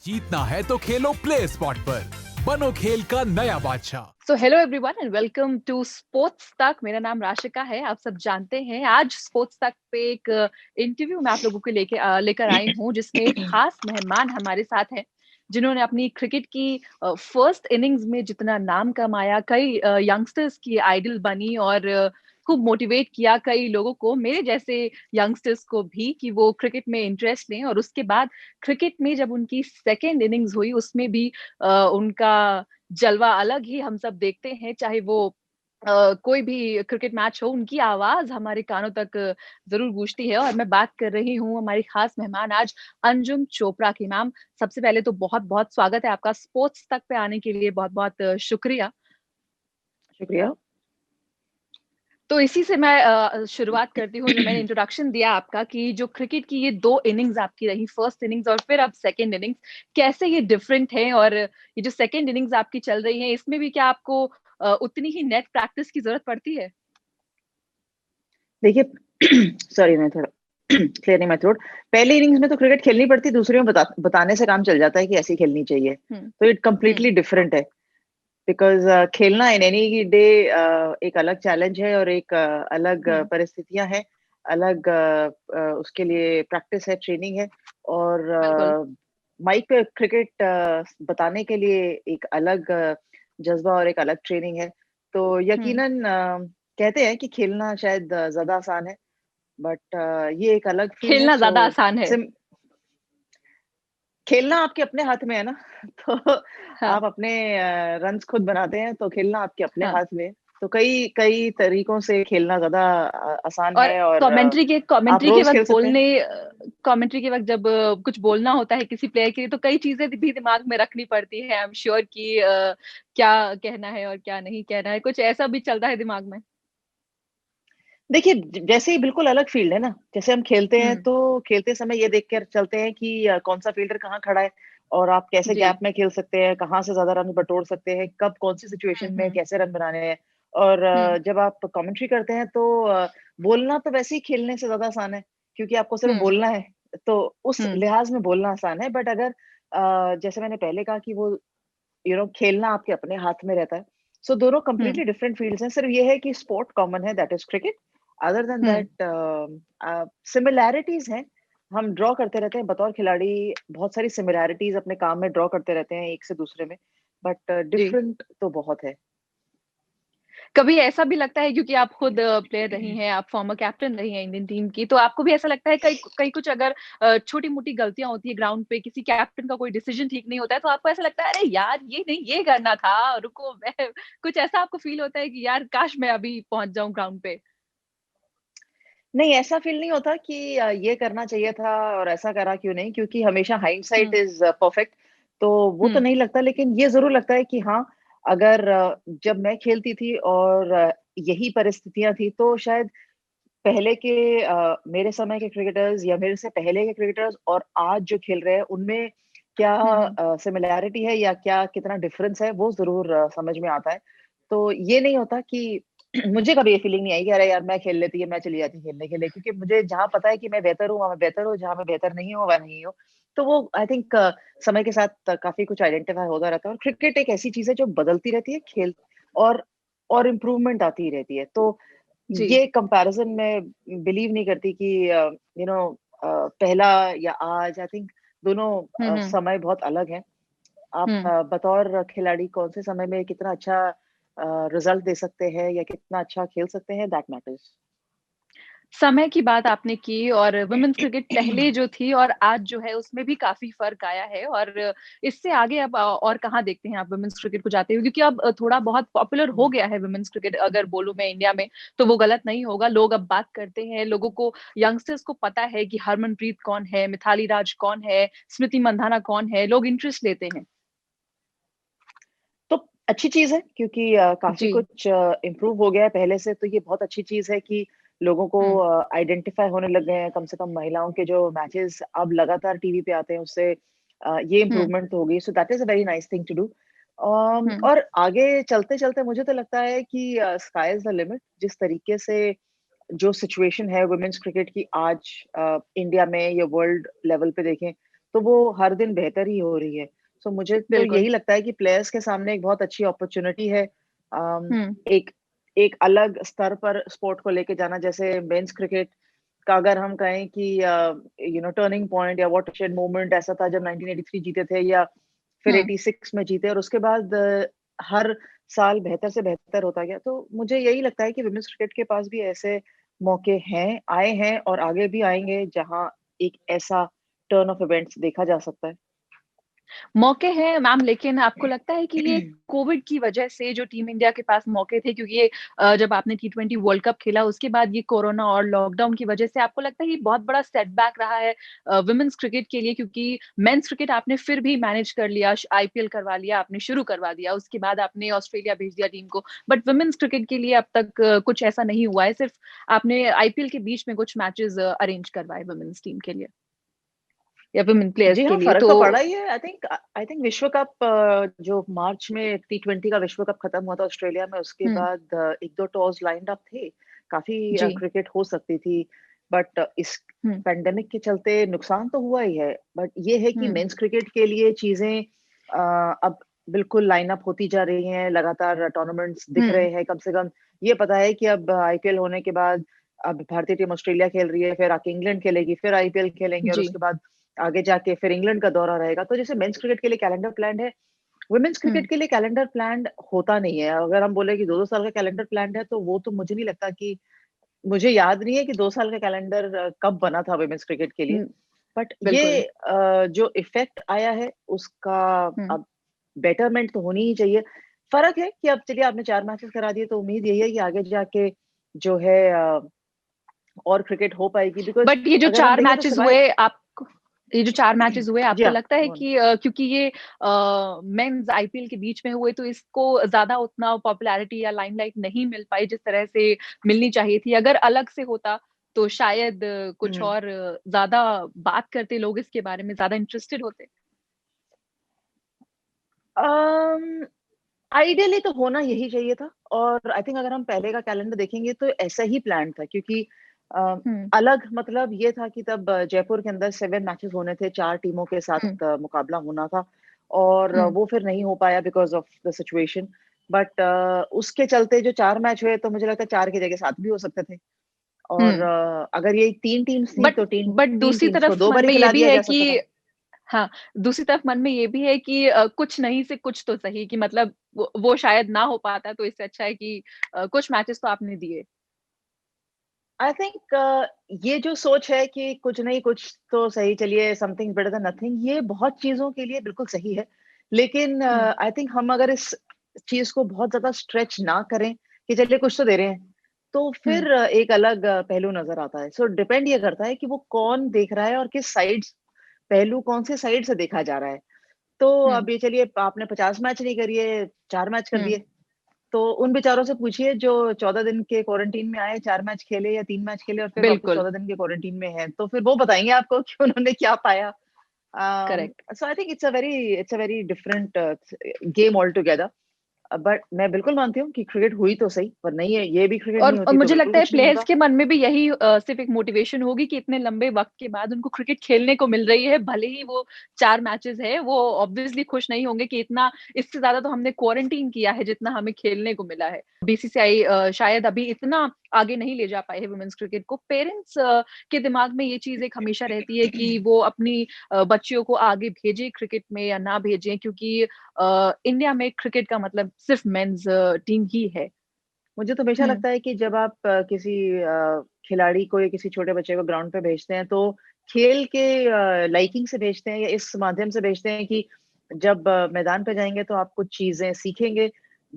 जीतना है तो खेलो प्ले स्पॉट पर, बनो खेल का नया बादशाह। So hello everyone and welcome to sports Tak. मेरा नाम राशिका है, आप सब जानते हैं। आज स्पोर्ट्स तक पे एक इंटरव्यू मैं आप लोगों के लेकर आई हूँ, जिसमें एक खास मेहमान हमारे साथ हैं, जिन्होंने अपनी क्रिकेट की फर्स्ट इनिंग्स में जितना नाम कमाया, कई यंगस्टर्स की आइडल बनी और खूब मोटिवेट किया कई लोगों को, मेरे जैसे यंगस्टर्स को भी, कि वो क्रिकेट में इंटरेस्ट लें। और उसके बाद क्रिकेट में जब उनकी सेकेंड इनिंग्स हुई, उसमें भी उनका जलवा अलग ही हम सब देखते हैं। चाहे वो कोई भी क्रिकेट मैच हो, उनकी आवाज हमारे कानों तक जरूर गूंजती है। और मैं बात कर रही हूँ हमारी खास मेहमान आज अंजुम चोपड़ा की। मैम, सबसे पहले तो बहुत बहुत स्वागत है आपका, स्पोर्ट्स तक पे आने के लिए बहुत बहुत शुक्रिया। शुक्रिया। तो इसी से मैं शुरुआत करती हूँ, जो मैंने इंट्रोडक्शन दिया आपका, कि जो क्रिकेट की ये दो इनिंग्स आपकी रही, फर्स्ट इनिंग्स और फिर अब सेकेंड इनिंग्स, कैसे ये डिफरेंट है? और ये जो सेकेंड इनिंग्स आपकी चल रही है, इसमें भी क्या आपको उतनी ही नेट प्रैक्टिस की जरूरत पड़ती है? देखिए सॉरी मैं थोड़ा क्लियर माय थ्रोट। पहली इनिंग्स में तो क्रिकेट खेलनी पड़ती, दूसरे में बताने से काम चल जाता है कि ऐसी खेलनी चाहिए। हम्म। तो इट कम्प्लीटली डिफरेंट है, बिकॉज खेलना इन एनी डे एक अलग चैलेंज है और एक अलग परिस्थितियां हैं, अलग उसके लिए प्रैक्टिस है, ट्रेनिंग है। और बिल्कुल। माइक पे क्रिकेट बताने के लिए एक अलग जज्बा और एक अलग ट्रेनिंग है। तो यकीनन कहते हैं कि खेलना शायद ज्यादा आसान है, बट ये एक अलग फील्ड है। खेलना सो ज्यादा आसान है। खेलना आपके अपने हाथ में है ना तो हाँ। आप अपने रन्स खुद बनाते हैं, तो खेलना आपके अपने हाँ। हाथ में है। तो कई कई तरीकों से खेलना ज्यादा आसान और है, और कमेंट्री के आप कमेंट्री के रोज वक्त खेल सकते हैं। बोलने कमेंट्री के वक्त जब कुछ बोलना होता है किसी प्लेयर के लिए, तो कई चीजें भी दिमाग में रखनी पड़ती है। आई एम श्योर कि क्या कहना है और क्या नहीं कहना है, कुछ ऐसा भी चलता है दिमाग में? देखिए, जैसे ही बिल्कुल अलग फील्ड है ना, जैसे हम खेलते हैं हम्म। तो खेलते समय ये देख कर चलते हैं कि कौन सा फील्डर कहाँ खड़ा है, और आप कैसे जी। गैप में खेल सकते हैं, कहाँ से ज्यादा रन बटोर सकते हैं, कब कौन सी सिचुएशन में हम्म। कैसे रन बनाने हैं। और हम्म। जब आप कमेंट्री करते हैं तो बोलना तो वैसे ही खेलने से ज्यादा आसान है, क्योंकि आपको सिर्फ हम्म। बोलना है। तो उस हम्म। लिहाज में बोलना आसान है, बट अगर जैसे मैंने पहले कहा कि वो खेलना आपके अपने हाथ में रहता है। सो दोनों हम्म। कंप्लीटली डिफरेंट फील्ड्स हैं। सिर्फ ये है कि स्पोर्ट कॉमन है, that is cricket. Other than hmm. That similarities हैं। हम ड्रॉ करते रहते हैं बतौर खिलाड़ी, बहुत सारी सिमिलैरिटीज अपने काम में ड्रॉ करते रहते हैं एक से दूसरे में, बट जी। डिफरेंट तो बहुत है। कभी ऐसा भी लगता है, क्योंकि आप खुद प्लेयर रही हैं, आप फॉर्मर कैप्टन रही हैं इंडियन टीम की, तो आपको भी ऐसा लगता है कई कई कुछ अगर छोटी मोटी गलतियां होती है ग्राउंड पे, किसी कैप्टन का कोई डिसीजन ठीक नहीं होता है, तो आपको ऐसा लगता है अरे यार ये नहीं, ये करना था, रुको मैं कुछ ऐसा आपको फील होता है कि यार काश मैं अभी पहुंच जाऊं ग्राउंड पे? नहीं, ऐसा फील नहीं होता कि ये करना चाहिए था और ऐसा करा क्यों नहीं, क्योंकि हमेशा हाइंडसाइट हम्म। Is perfect. तो वो तो हम्म। नहीं लगता, लेकिन ये जरूर लगता है कि हाँ, अगर जब मैं खेलती थी और यही परिस्थितियां थी, तो शायद पहले के मेरे समय के क्रिकेटर्स या मेरे से पहले के क्रिकेटर्स और आज जो खेल रहे हैं, उनमें क्या हम्म। सिमिलैरिटी है या क्या कितना डिफरेंस है, वो जरूर समझ में आता है। तो ये नहीं होता कि मुझे कभी ये फीलिंग नहीं आई कि अरे यार मैं खेल लेती है, मैं चली जाती खेलने के लिए, क्योंकि मुझे जहाँ पता है कि मैं बेहतर हूँ वहाँ मैं बेहतर हूँ, जहाँ मैं बेहतर नहीं हूँ वह नहीं हूँ। तो वो आई थिंक समय के साथ काफी कुछ आइडेंटिफाई होता रहता है, और क्रिकेट एक ऐसी चीज है जो बदलती रहती है, खेल और और इम्प्रूवमेंट आती रहती है। तो जी। ये कंपैरिजन में बिलीव नहीं करती कि पहला या आज। आई थिंक दोनों हम्म। समय बहुत अलग है। आप हम्म। बतौर खिलाड़ी कौन से समय में कितना अच्छा रिजल्ट दे सकते हैं या कितना अच्छा खेल सकते हैं, दैट मैटर्स। समय की बात आपने की, और वुमेन्स क्रिकेट पहले जो थी और आज जो है, उसमें भी काफी फर्क आया है। और इससे आगे अब और कहाँ देखते हैं आप वुमेन्स क्रिकेट को जाते हुए? क्योंकि अब थोड़ा बहुत पॉपुलर हो गया है वुमेन्स क्रिकेट, अगर बोलूं मैं इंडिया में तो वो गलत नहीं होगा। लोग अब बात करते हैं, लोगों को, यंगस्टर्स को पता है कि हरमनप्रीत कौन है, मिथाली राज कौन है, स्मृति मंधाना कौन है, लोग इंटरेस्ट लेते हैं। तो अच्छी चीज है, क्योंकि काफी जी। कुछ इम्प्रूव हो गया है पहले से। तो ये बहुत अच्छी चीज है कि लोगों को हम्म। आइडेंटिफाई होने लग गए हैं। कम से कम महिलाओं के जो मैचेस अब लगातार टीवी पे आते हैं, उससे ये हम्म। इम्प्रूवमेंट तो होगी। So that is a very nice thing to do. Hmm. और आगे चलते चलते मुझे तो लगता है कि स्काई इज द लिमिट। जिस तरीके से जो सिचुएशन है वुमेन्स क्रिकेट की आज, इंडिया में या वर्ल्ड लेवल पे देखें, तो वो हर दिन बेहतर ही हो रही है। सो मुझे तो बिल्कुल। यही लगता है कि प्लेयर्स के सामने एक बहुत अच्छी अपॉर्चुनिटी है, हुँ, एक एक अलग स्तर पर स्पोर्ट को लेके जाना। जैसे मेंस क्रिकेट का अगर हम कहें कि टर्निंग पॉइंट या वाटरशेड मोमेंट ऐसा था जब 1983 जीते थे, या फिर हुँ। 86 में जीते, और उसके बाद हर साल बेहतर से बेहतर होता गया। तो मुझे यही लगता है कि वुमेन्स क्रिकेट के पास भी ऐसे मौके हैं, आए हैं और आगे भी आएँगे, जहाँ एक ऐसा टर्न ऑफ इवेंट्स देखा जा सकता है। मौके हैं मैम, लेकिन आपको लगता है कि ये कोविड की वजह से जो टीम इंडिया के पास मौके थे, क्योंकि ये जब आपने टी20 वर्ल्ड कप खेला उसके बाद ये कोरोना और लॉकडाउन की वजह से आपको लगता है ये बहुत बड़ा सेटबैक रहा है वुमेन्स क्रिकेट के लिए? क्योंकि मेंस क्रिकेट आपने फिर भी मैनेज कर लिया, आईपीएल करवा लिया, आपने शुरू करवा दिया, उसके बाद आपने ऑस्ट्रेलिया भेज दिया टीम को। बट वुमेन्स क्रिकेट के लिए अब तक कुछ ऐसा नहीं हुआ है, सिर्फ आपने आईपीएल के बीच में कुछ मैचेस अरेंज करवाए वुमेन्स टीम के लिए या वुमेन प्लेयर्स जी के हाँ, लिए। फ़र्क तो तो पड़ा ही है। आई थिंक विश्व कप जो मार्च में टी20 का विश्व कप खत्म हुआ था ऑस्ट्रेलिया में, उसके हुँ, बाद 1-2 टूर्स लाइन्ड अप थे। काफ़ी जी। क्रिकेट हो सकती थी, बट इस हुँ, पैंडेमिक के चलते नुकसान तो हुआ ही है। बट ये है कि हुँ, मेंस क्रिकेट के लिए चीज़ें अब बिल्कुल लाइन अप होती जा रही हैं, लगातार टूर्नामेंट्स दिख हुँ, रहे हैं। कम से कम ये पता है कि अब आईपीएल होने के बाद अब भारतीय टीम ऑस्ट्रेलिया खेल रही है, फिर आके इंग्लैंड खेलेगी, फिर आईपीएल खेलेंगे और जी। उसके बाद आगे जाके फिर इंग्लैंड का दौरा रहेगा। तो जैसे मेंस क्रिकेट के लिए कैलेंडर प्लान्ड है, वुमेन्स हुँ, क्रिकेट के लिए कैलेंडर प्लान्ड होता नहीं है। अगर हम बोले कि 2-2 साल का कैलेंडर प्लान्ड है, तो वो तो मुझे नहीं लगता कि मुझे याद नहीं है कि 2 साल का कैलेंडर कब बना था वुमेन्स क्रिकेट के लिए। हुँ, बट ये बिल्कुल। जो इफ़ेक्ट आया है, उसका हुँ, अब बेटरमेंट तो होनी ही चाहिए। फ़र्क है कि अब चलिए आपने 4 मैचेज़ करा दिए, तो उम्मीद यही है कि आगे जाके जो है और क्रिकेट हो पाएगी, बिकॉज़ बट ये जो अगर हम 4 देखें तो मैचेज़ सिवाय हुए आपको ये जो 4 मैचेज़ हुए जी आपको हाँ, लगता है बोलिए। कि क्योंकि ये मेंस आईपीएल के बीच में हुए तो इसको ज़्यादा उतना पॉपुलैरिटी या लाइमलाइट नहीं मिल पाई जिस तरह से मिलनी चाहिए थी। अगर अलग से होता तो शायद कुछ हुँ। और ज़्यादा बात करते लोग इसके बारे में, ज़्यादा इंटरेस्टेड होते। अम, आइडियली तो होना यही चाहिए था, और आई थिंक अगर हम पहले का कैलेंडर देखेंगे तो ऐसा ही प्लान था, क्योंकि हुँ, अलग मतलब ये था कि तब जयपुर के अंदर 7 मैचेस होने थे, 4 टीमों के हुँ, साथ मुकाबला होना था, और हुँ, वो फिर नहीं हो पाया because of the situation. But उसके चलते जो 4 मैच हुए, तो मुझे लगता है 4 की जगह 7 भी हो सकते थे, और हुँ। अगर ये 3 टीम्स थी बट तो 3 बट 3 दूसरी टीम्स को तरफ 2 मन बार ही में ये खिला भी दिया है जा कि सकता था। हाँ, दूसरी तरफ मन में ये भी है कि कुछ नहीं से कुछ तो सही, कि मतलब वो शायद ना हो पाता तो इससे अच्छा है कि कुछ मैचेस तो आपने दिए। आई थिंक ये जो सोच है कि कुछ नहीं कुछ तो सही, चलिए समथिंग बेटर देन नथिंग, ये बहुत चीज़ों के लिए बिल्कुल सही है। लेकिन हुँ, आई थिंक हम अगर इस चीज़ को बहुत ज़्यादा स्ट्रेच ना करें कि चलिए कुछ तो दे रहे हैं, तो हुँ, फिर एक अलग पहलू नज़र आता है। सो डिपेंड ये करता है कि वो कौन देख रहा है और किस साइड पहलू कौन से साइड से देखा जा रहा है। तो हुँ, अब ये चलिए आपने 50 मैच नहीं करिए, 4 मैच कर हुँ, दिए। तो उन बेचारों से पूछिए जो 14 दिन के क्वारंटाइन में आए, 4 मैच खेले या 3 मैच खेले और फिर वापस बिल्कुल, 14 दिन के क्वारंटाइन में हैं, तो फिर वो बताएँगे आपको कि उन्होंने क्या पाया। Correct. So I think it's a very different game all together. But मैं बिल्कुल मानती हूँ कि क्रिकेट हुई तो सही, पर नहीं है, ये भी क्रिकेट नहीं और होती तो मुझे बिल्कुल लगता है कुछ नहीं प्लेयर्स होता। के मन में भी यही सिर्फ़ एक मोटिवेशन होगी कि इतने लंबे वक़्त के बाद उनको क्रिकेट खेलने को मिल रही है, भले ही वो 4 मैचेज़ है, वो ऑब्वियसली खुश नहीं होंगे कि इतना इससे ज़्यादा तो हमने क्वारंटाइन किया है जितना हमें खेलने को मिला है। बीसीसीआई शायद अभी इतना आगे नहीं ले जा पाए हैं वुमेन्स क्रिकेट को। पेरेंट्स के दिमाग में ये चीज़ एक हमेशा रहती है कि वो अपनी बच्चियों को आगे भेजें क्रिकेट में या ना भेजें, क्योंकि इंडिया में क्रिकेट का मतलब सिर्फ़ मेन्स टीम ही है। मुझे तो हमेशा हुँ, लगता है कि जब आप किसी खिलाड़ी को या किसी छोटे बच्चे को ग्राउंड पे भेजते हैं, तो खेल के लाइकिंग से भेजते हैं या इस माध्यम से भेजते हैं कि जब मैदान पे जाएँगे तो आप कुछ चीज़ें सीखेंगे,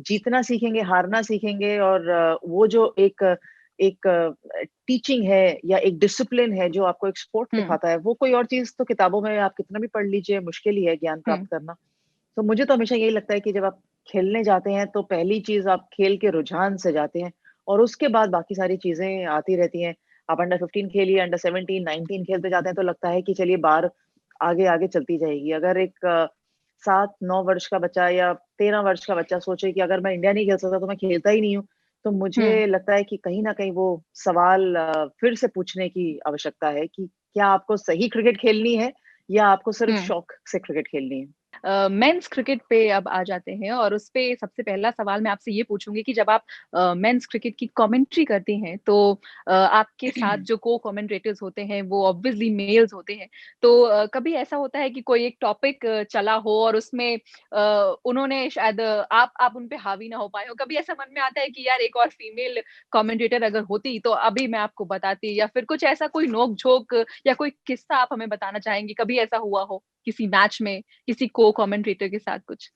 जीतना सीखेंगे, हारना सीखेंगे, और वो जो एक टीचिंग है या एक डिसिप्लिन है जो आपको एक स्पोर्ट हुँ, सिखाता है, वो कोई और चीज़ तो किताबों में आप कितना भी पढ़ लीजिए, मुश्किल ही है ज्ञान हुँ। प्राप्त करना। तो मुझे तो हमेशा यही लगता है कि जब आप खेलने जाते हैं तो पहली चीज़ आप खेल के रुझान से जाते हैं, और उसके बाद बाकी सारी चीज़ें आती रहती हैं। आप अंडर 15 खेलिए, अंडर 17, 19 खेलते जाते हैं तो लगता है कि चलिए बार आगे-आगे चलती जाएगी। अगर एक 7-9 वर्ष का बच्चा या 13 वर्ष का बच्चा सोचे कि अगर मैं इंडिया नहीं खेल सकता तो मैं खेलता ही नहीं हूँ, तो हुँ, मुझे लगता है कि कहीं न कहीं वो सवाल फिर से पूछने की आवश्यकता है कि क्या आपको सही क्रिकेट खेलनी है या आपको सिर्फ हुँ। शौक से क्रिकेट खेलनी है? मेंस क्रिकेट पे अब आ जाते हैं और उसपे सबसे पहला सवाल मैं आपसे ये पूछूँगी कि जब आप मेंस क्रिकेट की कमेंट्री करती हैं, तो आपके साथ जो को-कमेंटेटर्स होते हैं, वो ऑब्वियसली मेल्स होते हैं। तो कभी ऐसा होता है कि कोई एक टॉपिक चला हो और उसमें उन्होंने शायद आप उन पे हावी ना हो पाए हो। कभी ऐसा मन में आता है कि यार एक और फीमेल कमेंटेटर अगर होती, तो अभी मैं आपको बताती, या फिर कुछ ऐसा कोई नोक-झोंक या कोई किस्सा आप हमें बताना चाहेंगी, कभी ऐसा हुआ हो किसी मैच में? किसी को-कमेंटेटर के साथ कुछ?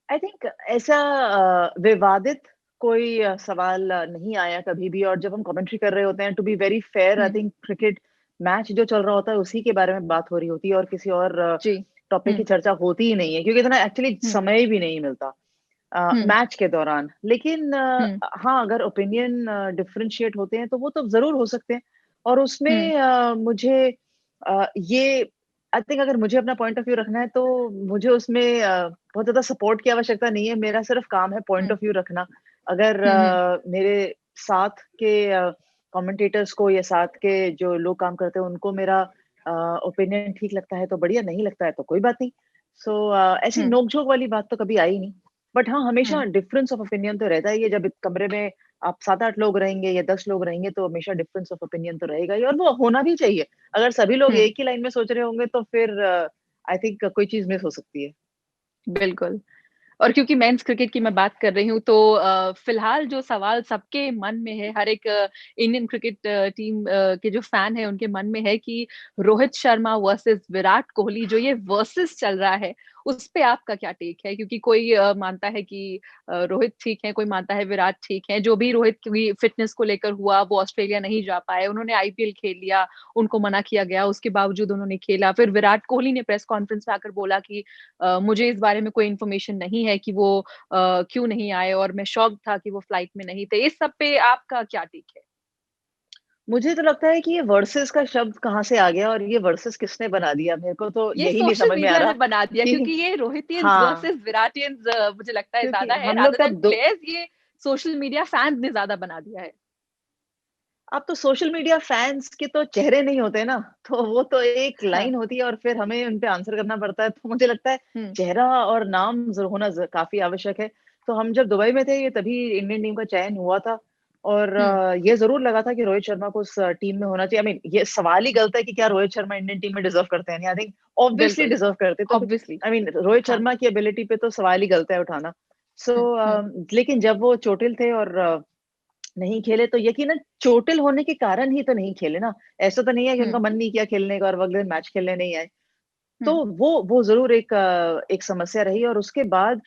आई थिंक ऐसा विवादित कोई सवाल नहीं आया कभी भी, और जब हम कमेंट्री कर रहे होते हैं, to be very fair, I हुँ, थिंक क्रिकेट मैच जो चल रहा होता है उसी के बारे में बात हो रही होती है, और किसी और जी। टॉपिक की हुँ, चर्चा होती ही नहीं है, क्योंकि इतना एक्चुअली हुँ, समय भी नहीं मिलता हुँ, मैच के दौरान। लेकिन हुँ, हाँ, अगर ओपिनियन डिफरेंशिएट होते हैं तो वो तो ज़रूर हो सकते हैं, और हुँ, उसमें मुझे ये आई थिंक अगर मुझे अपना पॉइंट ऑफ व्यू रखना है तो मुझे उसमें बहुत ज़्यादा सपोर्ट की आवश्यकता नहीं है, मेरा सिर्फ काम है पॉइंट हुँ, ऑफ व्यू रखना। अगर हुँ, हुँ, मेरे साथ के कमेंटेटर्स को या साथ के जो लोग काम करते हैं उनको मेरा ओपिनियन ठीक लगता है तो बढ़िया, नहीं लगता है तो कोई बात नहीं। सो ऐसी हुँ, नोक-झोंक वाली बात तो कभी आई नहीं। बट हाँ, हुँ, हमेशा डिफरेंस ऑफ ओपिनियन तो रहता ही है। जब एक कमरे में आप 7-8 लोग रहेंगे या 10 लोग रहेंगे तो हमेशा डिफरेंस ऑफ ओपिनियन तो रहेगा ही, और वो होना भी चाहिए। अगर सभी लोग हुँ, एक ही लाइन में सोच रहे होंगे तो फिर आई थिंक कोई चीज़ मिस हो सकती है। बिल्कुल। और क्योंकि मेंस क्रिकेट की मैं बात कर रही हूँ, तो फ़िलहाल जो सवाल सबके मन में है, हर एक इंडियन क्रिकेट टीम के जो फ़ैन हैं, उनके मन में है कि रोहित शर्मा वर्सेस विराट कोहली, जो ये वर्सेस चल रहा है, उस पे आपका क्या टेक है? क्योंकि कोई मानता है कि रोहित ठीक है, कोई मानता है विराट ठीक है। जो भी रोहित की फ़िटनेस को लेकर हुआ, वो ऑस्ट्रेलिया नहीं जा पाए, उन्होंने आईपीएल खेल लिया, उनको मना किया गया, उसके बावजूद उन्होंने खेला। फिर विराट कोहली ने प्रेस कॉन्फ्रेंस में आकर बोला कि मुझे इस बारे में कोई इन्फॉर्मेशन नहीं है कि वो क्यों नहीं आए, और मैं शॉक्ड था कि वो फ्लाइट में नहीं थे। इस सब पे आपका क्या टेक है? मुझे तो लगता है कि ये वर्सेस का शब्द कहाँ से आ गया और ये वर्सेस किसने बना दिया? मेरे को तो ये यही नहीं सोशल समझ में आ मीडिया रहा ने बना दिया, कि क्योंकि ये रोहितियंस हाँ, वर्सेस विराटियंस मुझे लगता है क्योंकि ज़्यादा है, हम लोग रादर तो दैन अब दो प्लेयर्स, ये सोशल मीडिया फैन्स ने ज़्यादा बना दिया है। अब तो सोशल मीडिया फैन्स के तो चेहरे नहीं होते ना, तो वो तो एक हाँ। लाइन होती है और फिर हमें उन पे आंसर करना पड़ता है। तो मुझे लगता है हुँ, चेहरा और नाम होना काफ़ी आवश्यक है। तो हम जब दुबई में थे, ये तभी इंडियन टीम का चयन हुआ था, और हुँ, ये ज़रूर लगा था कि रोहित शर्मा को उस टीम में होना चाहिए। आई मीन ये सवाल ही गलत है कि क्या रोहित शर्मा इंडियन टीम में डिज़र्व करते हैं? आई थिंक ऑब्वियसली बिल्कुल, डिज़र्व करते। तो ऑब्वियसली। आई मीन रोहित हाँ। शर्मा की एबिलिटी पे तो सवाल ही गलत है उठाना। सो हुँ, हुँ, लेकिन जब वो चोटिल थे और नहीं खेले, तो यकीनन चोटिल होने के कारण ही तो नहीं खेले ना। ऐसा तो नहीं है कि हुँ, उनका मन नहीं किया खेलने का और वो अगले दिन मैच खेलने नहीं आए। तो हुँ, वो ज़रूर एक समस्या रही, और उसके बाद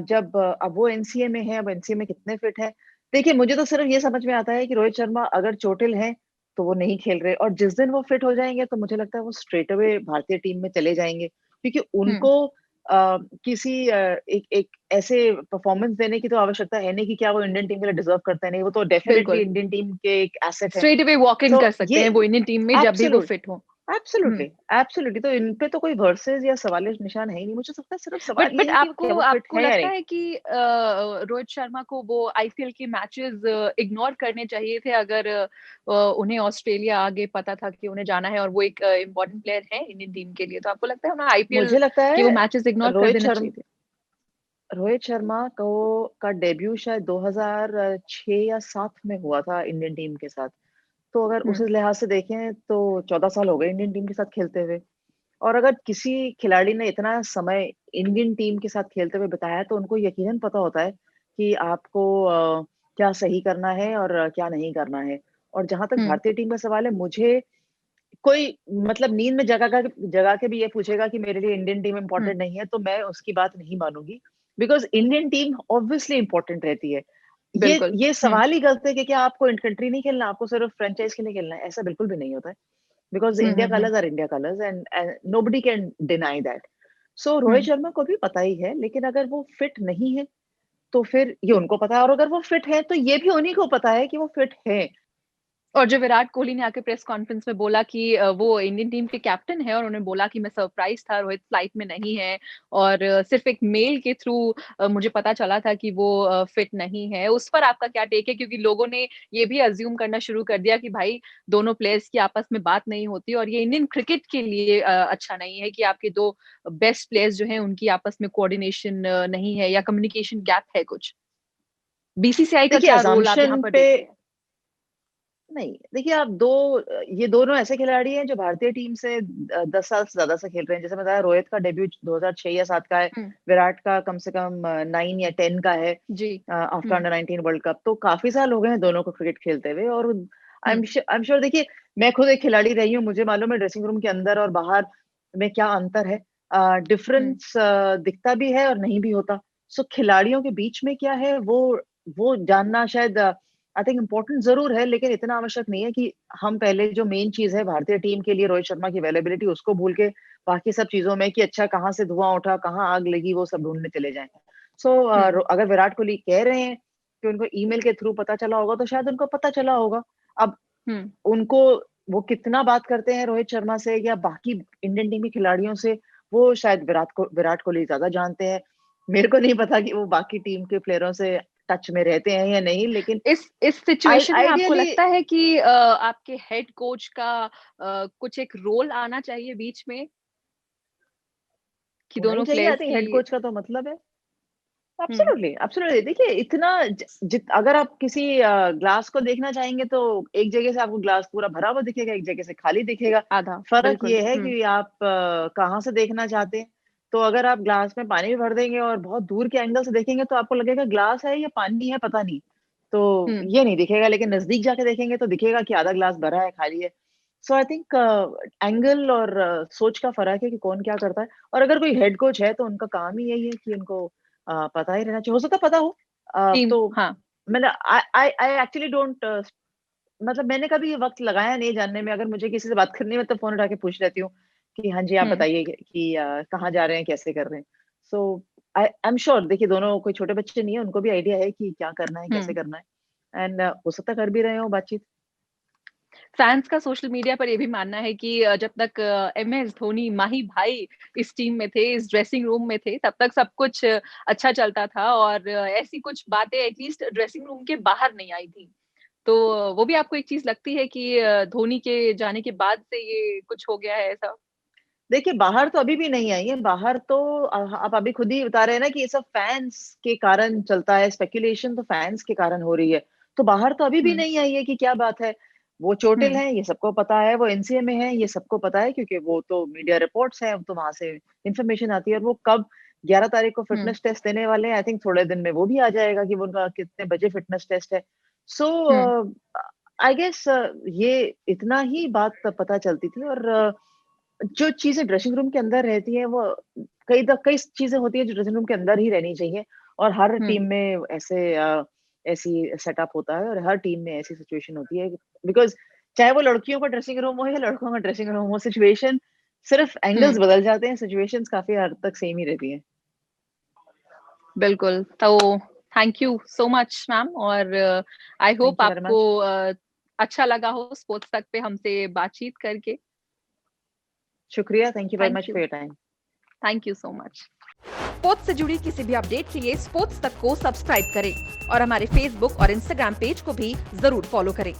जब अब वो एनसीए में है, अब एनसीए में कितने फिट हैं। देखिए, मुझे तो सिर्फ़ ये समझ में आता है कि रोहित शर्मा अगर चोटिल हैं, तो वो नहीं खेल रहे, और जिस दिन वो फिट हो जाएँगे तो मुझे लगता है वो स्ट्रेट अवे भारतीय टीम में चले जाएँगे। क्योंकि हुँ, उनको किसी एक एक ऐसे परफ़ॉर्मेंस देने की तो आवश्यकता है नहीं कि क्या वो इंडियन टीम के लिए डिज़र्व करते हैं, नहीं, वो तो डेफ़िनेटली बिल्कुल। इंडियन टीम के एक एसेट हैं। स्ट्रेट अवे वॉक इन सो कर सकते ये हैं वो इंडियन टीम में जब भी वो एब्सोल्यूट फिट हों। हुँ। एब्सोल्युटली, एब्सोल्युटली, तो इन पे तो कोई वर्सेस या सवालिया निशान है ही नहीं। मुझे लगता है सिर्फ सवाल बट ये है कि आपको क्या वो फिट आपको है या लगता नहीं? है कि रोहित शर्मा को वो आईपीएल के मैचेस इग्नोर करने चाहिए थे, अगर उन्हें ऑस्ट्रेलिया आगे पता था कि उन्हें जाना है और वो एक इम्पोर्टेंट प्लेयर है इंडियन टीम के लिए, तो आपको लगता है उन्हें आईपीएल मुझे लगता के है वो मैचेस इग्नोर कर रोहित देना शर्म चाहिए थे? रोहित शर्मा को का डेब्यू शायद 2006 या 7 में हुआ था इंडियन टीम के साथ। तो अगर उस हुँ, लिहाज से देखें तो 14 साल हो गए इंडियन टीम के साथ खेलते हुए। और अगर किसी खिलाड़ी ने इतना समय इंडियन टीम के साथ खेलते हुए बिताया है, तो उनको यकीनन पता होता है कि आपको क्या सही करना है और क्या नहीं करना है। और जहाँ तक हुँ, भारतीय टीम का सवाल है, मुझे कोई मतलब नींद में जगा के भी ये पूछेगा कि मेरे लिए इंडियन टीम हुँ, इम्पोर्टेंट नहीं है, तो मैं उसकी बात नहीं मानूँगी। Because Indian team obviously important रहती है। बिल्कुल। ये हुँ, सवाल ही गलत है कि क्या आपको इन कंट्री नहीं खेलना, आपको सिर्फ फ्रैंचाइज़ के लिए खेलना है, ऐसा बिल्कुल भी नहीं होता है। Because hmm, India hmm, hmm, colours are India colours, and nobody can deny that. So hmm, Rohit Sharma को भी पता ही है, लेकिन अगर वो फिट नहीं है, तो फिर ये उनको पता है, और अगर वो फिट है, तो ये भी उन्हीं को पता है कि वो फिट हैं। और जो विराट कोहली ने आके प्रेस कॉन्फ्रेंस में बोला कि वो इंडियन टीम के कैप्टन है और उन्होंने बोला कि मैं सरप्राइज था, रोहित फ्लाइट में नहीं है और सिर्फ एक मेल के थ्रू मुझे पता चला था कि वो फिट नहीं है। उस पर आपका क्या टेक है? क्योंकि लोगों ने ये भी अज्यूम करना शुरू कर दिया कि भाई दोनों प्लेयर्स की आपस में बात नहीं होती और ये इंडियन क्रिकेट के लिए अच्छा नहीं है कि आपके दो बेस्ट प्लेयर्स जो हैं उनकी आपस में कोऑर्डिनेशन नहीं है या कम्युनिकेशन गैप है कुछ। बीसीसीआई का देखिए क्या रोल आप यहाँ असम्पशन पर पे देखते हैं? नहीं, देखिए आप ये दोनों ऐसे खिलाड़ी हैं जो भारतीय टीम से 10 साल से ज्यादा से खेल रहे हैं। जैसे बताया, रोहित का डेब्यू 2006 या 7 का है, हुँ, विराट का कम से कम 9 या 10 का है जी। आफ्टर हुँ, अंडर 19 वर्ल्ड कप। तो काफी साल हो गए हैं दोनों को क्रिकेट खेलते हुए। और हुँ, आई एम श्योर, देखिए मैं खुद एक खिलाड़ी रही हूँ, मुझे मालूम है ड्रेसिंग रूम के अंदर और बाहर में क्या अंतर है। हुँ, डिफरेंस दिखता भी है और नहीं भी होता। सो खिलाड़ियों के बीच में क्या है वो जानना शायद आई थिंक इम्पोर्टेंट जरूर है, लेकिन इतना आवश्यक नहीं है कि हम पहले जो मेन चीज है भारतीय टीम के लिए रोहित शर्मा की अवेलेबिलिटी उसको भूल के बाकी सब चीजों में कि अच्छा कहाँ से धुआं उठा, कहाँ आग लगी, वो सब ढूंढने चले जाएं। सो हुँ, अगर विराट कोहली कह रहे हैं कि उनको ईमेल के थ्रू पता चला होगा, तो शायद उनको पता चला होगा। अब हुँ, उनको वो कितना बात करते हैं रोहित शर्मा से या बाकी इंडियन टीम के खिलाड़ियों से, वो शायद विराट कोहली ज्यादा जानते हैं। मेरे को नहीं पता कि वो बाकी टीम के प्लेयरों से टच में रहते हैं या नहीं, लेकिन इस सिचुएशन में आपको आइडियली लगता है कि आपके हेड कोच का कुछ एक रोल आना चाहिए बीच में कि होना ही दोनों चाहिए। आई प्लेयर्स थिंक की? हेड कोच का तो मतलब है। हुँ, एब्सोल्युटली, एब्सोल्युटली। देखिए इतना अगर आप किसी ग्लास को देखना चाहेंगे तो एक जगह से आपको ग्लास पूरा भरा हुआ दिखेगा, एक जगह से खाली दिखेगा। आधा, फर्क बिल्कुल। ये है हुँ, कि आप कहाँ से देखना चाहते हैं। तो अगर आप ग्लास में पानी भी भर देंगे और बहुत दूर के एंगल से देखेंगे तो आपको लगेगा ग्लास है या पानी है, पता नहीं। तो हुँ, ये नहीं दिखेगा, लेकिन नजदीक जाके देखेंगे तो दिखेगा कि आधा ग्लास भरा है, खाली है। सो आई थिंक एंगल और सोच का फर्क है कि कौन क्या करता है। और अगर कोई हेड कोच है तो उनका काम ही यही है कि उनको पता ही रहना चाहिए। हो सकता है पता हो। टीम तो हाँ, मैंने आई आई आई एक्चुअली डोंट मतलब मैंने कभी ये वक़्त लगाया नहीं जानने में। अगर मुझे किसी से बात करनी है, मैं तो फ़ोन उठा के पूछ लेती हूँ कि हाँ जी, आप हुँ, बताइए कि कहाँ जा रहे हैं, कैसे कर रहे हैं? सो आई एम श्योर, देखिए दोनों कोई छोटे बच्चे नहीं है, उनको भी आइडिया है कि क्या करना है, कैसे हुँ। करना है। एंड हो सकता है कर भी रहे हों बातचीत। फैन्स का सोशल मीडिया पर ये भी मानना है कि जब तक एमएस धोनी, माही भाई इस टीम में थे, इस ड्रेसिंग रूम में थे, तब तक सब कुछ अच्छा चलता था और ऐसी कुछ बातें एटलीस्ट ड्रेसिंग रूम के बाहर नहीं आई थी। तो वो भी आपको एक चीज़ लगती है कि धोनी के जाने के बाद से ये कुछ हो गया है ऐसा? देखिए, बाहर तो अभी भी नहीं आई है। बाहर तो आप अभी खुद ही बता रहे हैं ना कि ये सब फैन्स के कारण चलता है, स्पेकुलेशन तो फैन्स के कारण हो रही है। तो बाहर तो अभी भी हुँ, नहीं आई है कि क्या बात है। वो चोटिल हुँ, हैं, ये सबको पता है, वो एनसीए में हैं, ये सबको पता है, क्योंकि वो तो मीडिया रिपोर्ट्स हैं, तो वहाँ से इन्फॉर्मेशन आती है। और वो कब 11 तारीख को हुँ, फिटनेस टेस्ट देने वाले हैं, आई थिंक थोड़े दिन में वो भी आ जाएगा कि वो उनका कितने बजे फिटनेस टेस्ट है। सो हुँ, आई गेस ये इतना ही बात पता चलती थी। और जो चीज़ें ड्रेसिंग रूम के अंदर रहती हैं, वो कई चीज़ें होती हैं जो ड्रेसिंग रूम के अंदर ही रहनी चाहिए। और हर हुँ, टीम में ऐसी सेटअप होता है और हर टीम में ऐसी सिचुएशन होती है। बिकॉज़ चाहे वो लड़कियों का ड्रेसिंग रूम हो या लड़कों का ड्रेसिंग रूम हो, सिचुएशन सिर्फ एंगल्स हुँ, बदल जाते हैं, सिचुएशंस काफ़ी हद तक सेम ही रहती हैं। बिल्कुल। तो thank you so much ma'am और I hope thank you very आपको मच। अच्छा लगा हो स्पोर्ट्स तक पे हमसे बातचीत करके। शुक्रिया, thank you very thank much you, for your time. Thank you so much. Sports से जुड़ी किसी भी अपडेट के लिए स्पोर्ट्स तक को सब्सक्राइब करें और हमारे फेसबुक और इंस्टाग्राम पेज को भी जरूर फॉलो करें।